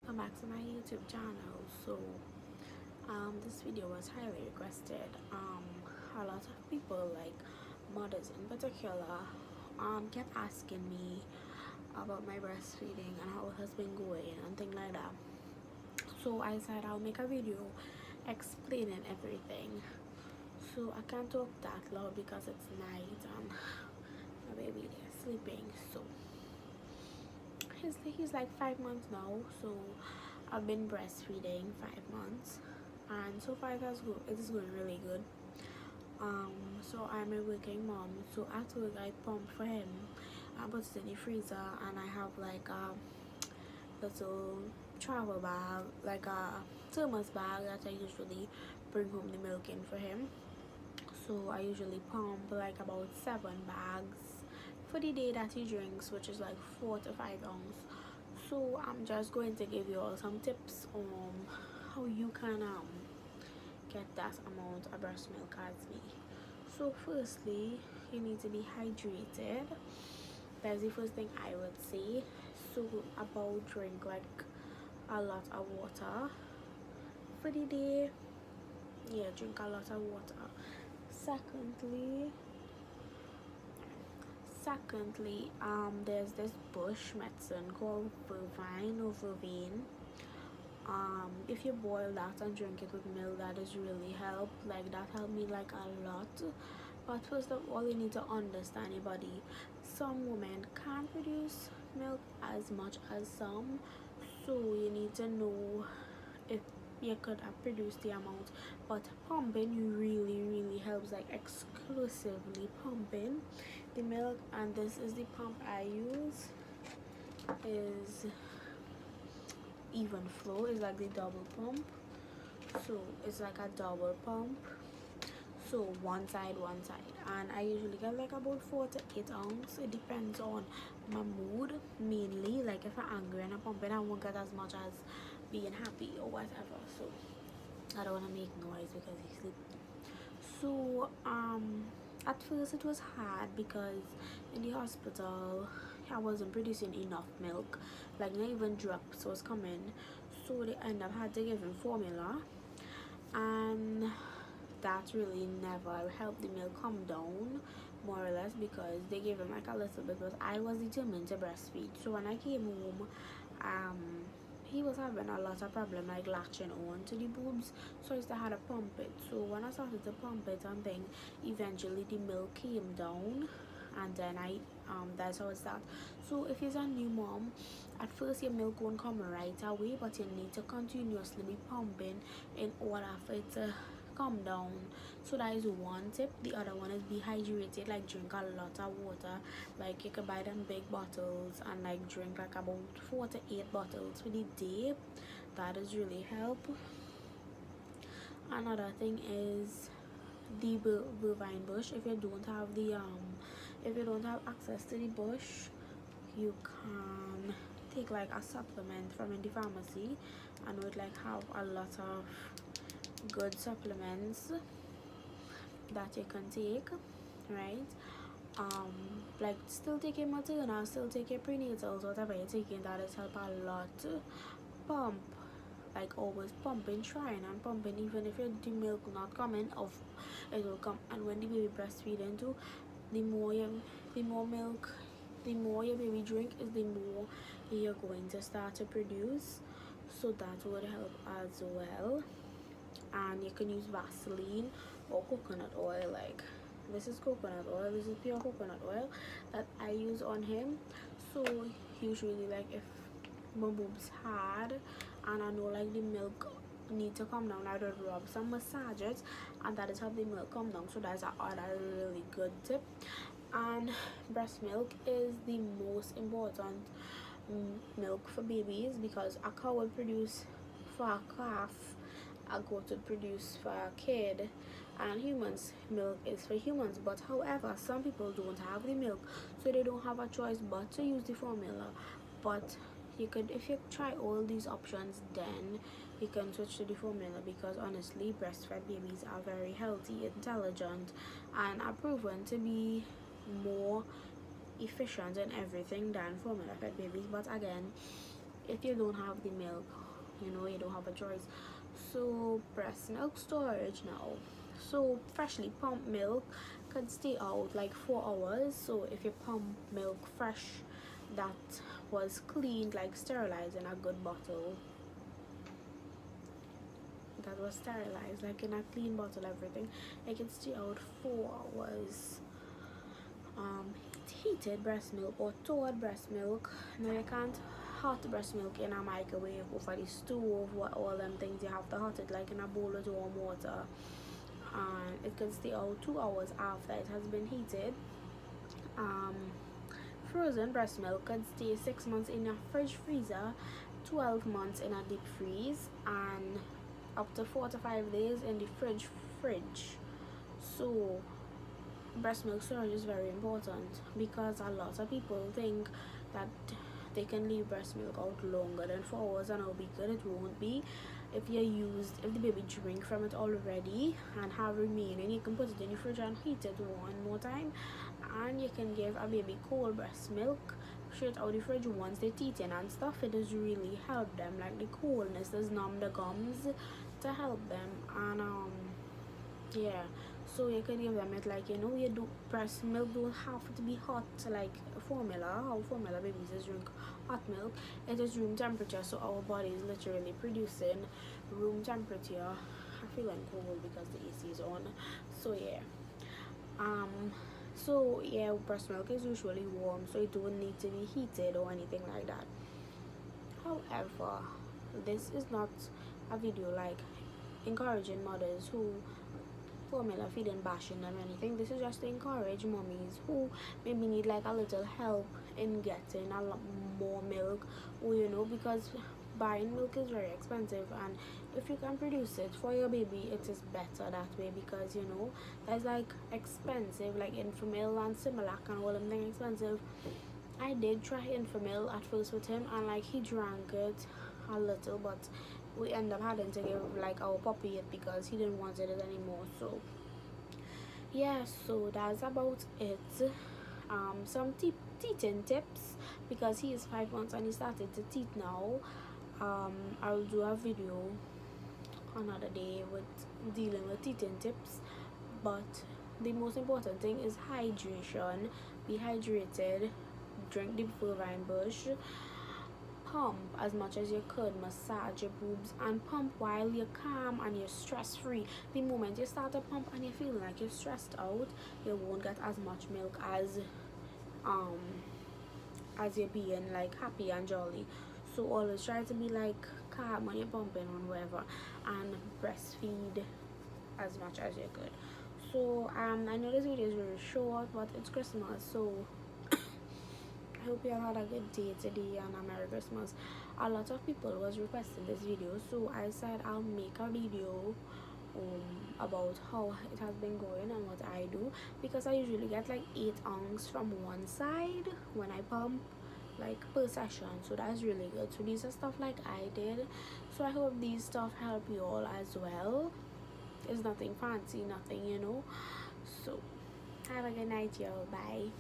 Welcome back to my YouTube channel. This video was highly requested. A lot of people, like mothers in particular, kept asking me about my breastfeeding and how it has been going and things like that. So I said I'll make a video explaining everything. So I can't talk that loud because it's night and my baby is sleeping. So he's like 5 months now. So I've been breastfeeding 5 months, and so far it is going really good. So I'm a working mom. So after work I pump for him. I put it in the freezer, and I have like a little travel bag, like a thermos bag that I usually bring home the milk in for him. So I usually pump like about 7 bags for the day that he drinks, which is like 4 to 5 ounce. So I'm just going to give you all some tips on how you can get that amount of breast milk as me. So firstly, you need to be hydrated. That's the first thing I would say. So about drink like a lot of water for the day. Yeah, drink a lot of water. Secondly, there's this bush medicine called vervine or vervain. If you boil that and drink it with milk, that is really help. Like that helped me like a lot. But first of all, you need to understand your body. Some women can't produce milk as much as some, so you need to know if you could have produced the amount. But pumping really helps, like exclusively pumping the milk. And this is the pump I use, is even flow, is like the double pump. So it's like a double pump, so one side, and I usually get like about 4 to 8 ounce. It depends on my mood mainly. Like if I'm angry and I'm pumping, I won't get as much as being happy or whatever. So I don't want to make noise because he's sleeping. So at first it was hard because in the hospital I wasn't producing enough milk, like not even drops was coming. So they end up had to give him formula, and that really never helped the milk come down, more or less, because they gave him like a little bit, but I was determined to breastfeed. So when I came home, um he was having a lot of problem like latching on to the boobs, so I started to pump it. So when I started to pump it and then eventually the milk came down, and then I that's how it started. So if you're a new mom, at first your milk won't come right away, but you need to continuously be pumping in order for it to come down. So that is one tip. The other one is be hydrated, like drink a lot of water. Like you can buy them big bottles and like drink like about 4 to 8 bottles for the day. That is really help. Another thing is the bovine bush. If you don't have access to the bush, you can take like a supplement from in the pharmacy, and would like have a lot of good supplements that you can take, right? Like still taking maternal, still taking prenatals, whatever you're taking, that is help a lot. Pump, like always pumping, trying and pumping, even if the milk not coming off, it will come. And when the baby breastfeeding too, the more milk, the more your baby drink, is the more you're going to start to produce. So that would help as well. And you can use Vaseline or coconut oil. Like this is coconut oil, this is pure coconut oil that I use on him. So usually, like if my boobs hard and I know like the milk need to come down, I would rub some massages, and that is how the milk come down. So that's another really good tip. And breast milk is the most important milk for babies, because a cow will produce for a calf, a goat would produce for a kid, and humans milk is for humans. But however, some people don't have the milk, so they don't have a choice but to use the formula. But you could, if you try all these options, then you can switch to the formula, because honestly breastfed babies are very healthy, intelligent, and are proven to be more efficient in everything than formula fed babies. But again, if you don't have the milk, you know, you don't have a choice. So breast milk storage now. So freshly pumped milk could stay out like 4 hours. So if you pump milk fresh that was cleaned, like sterilized in a good bottle, that was sterilized like in a clean bottle, everything, it can stay out 4 hours. um Heated breast milk or thawed breast milk, now you can't hot breast milk in a microwave, over the stove, what all them things. You have to hot it like in a bowl of warm water, and it can stay out 2 hours after it has been heated. um Frozen breast milk can stay 6 months in a fridge freezer, 12 months in a deep freeze, and up to 4 to 5 days in the fridge. So breast milk storage is very important, because a lot of people think that they can leave breast milk out longer than 4 hours, and it'll be good. It won't be. If the baby drink from it already and have remaining, you can put it in your fridge and heat it one more time, and you can give a baby cold breast milk straight out the fridge once they teeth in and stuff. It does really help them, like the coldness does numb the gums to help them. And yeah, so you can give them it, like, you know, you do breast milk don't have to be hot like formula, how formula babies is drink hot milk. It is room temperature, so our body is literally producing room temperature. I feel like cold because the AC is on. So yeah, um breast milk is usually warm, so it don't need to be heated or anything like that. However, this is not a video like encouraging mothers who formula feeding, bashing them, anything. This is just to encourage mommies who maybe need like a little help in getting a lot more milk, or you know, because buying milk is very expensive, and if you can produce it for your baby, it is better that way, because you know that's like expensive, like Infamil and Similac and all them things expensive. I did try Infamil at first with him, and like he drank it a little, but we end up having to give like our puppy it because he didn't want it anymore. So yeah, so that's about it. Some teething tips, because he is 5 months and he started to teeth now. I'll do a video another day with dealing with teething tips, but the most important thing is hydration. Be hydrated, drink the bovine bush, pump as much as you could, massage your boobs, and pump while you're calm and you're stress free. The moment you start to pump and you're feeling like you're stressed out, you won't get as much milk um as you're being like happy and jolly. So always try to be like calm when you're pumping on whatever, and breastfeed as much as you could. So I know this video is very short, but it's Christmas, so I hope you all had a good day today and a Merry Christmas. A lot of people was requesting this video, so I said I'll make a video about how it has been going and what I do, because I usually get like 8 ounce from one side when I pump, like per session, so that's really good. So these are stuff like I did, so I hope these stuff help you all as well. It's nothing fancy, nothing, you know. So have a good night, y'all. Bye.